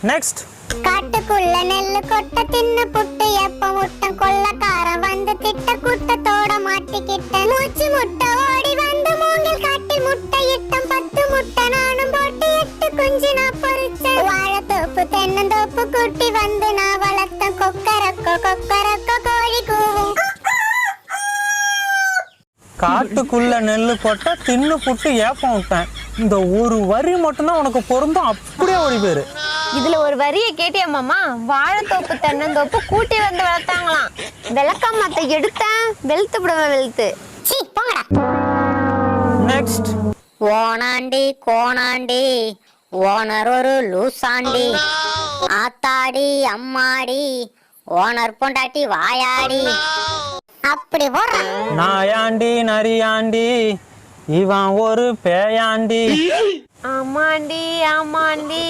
Next. காட்டுக்குள்ள நெல்லு கொட்ட தின்னு புட்டு எப்ப முட்டம் கொள்ளக்காரன் வந்து திட்ட கூட்டத்தோட மாட்டிக்கிட்ட மூச்சு முட்டை ஓடி வந்து மூங்கில் காட்டில் முட்டை இட்டம் 10 முட்டை நானும் போட்டு 8 குஞ்சு நான் பொறிச்சேன் வாழைத்தோப்பு தென்னந்தோப்பு கூட்டி வந்து நான் வளர்த்தேன் கொக்கரக்கோ கொக்கரக்கோ கோழி கூவும். காட்டுக்குள்ள நெல்லு கொட்ட தின்னு புட்டு ஏப்பம் விட்டேன். இந்த ஒரு வரி மட்டும்தான் உனக்கு பொருந்தும், அப்படியே ஓடி போயிரு. இதுல ஒரு வரியை கேட்டியா மாமா? வாழைத்தோப்பு தென்னந்தோப்பு கூட்டி வந்து வளர்த்தாங்களாம். விளக்கமாத்த எடுத்தேன் வெளுத்து விடுவேன் வெளுத்து. சீ போங்கடா. நெக்ஸ்ட். ஓனாண்டி கோணாண்டி ஓனர் ஒரு லூசாண்டி ஆத்தாடி அம்மாடி ஓனர் பொண்டாட்டி வாயாடி அப்படி போடுறான். நாயாண்டி நரியாண்டி இவன் ஒரு பேயாண்டி. ஆமாண்டி ஆமாண்டி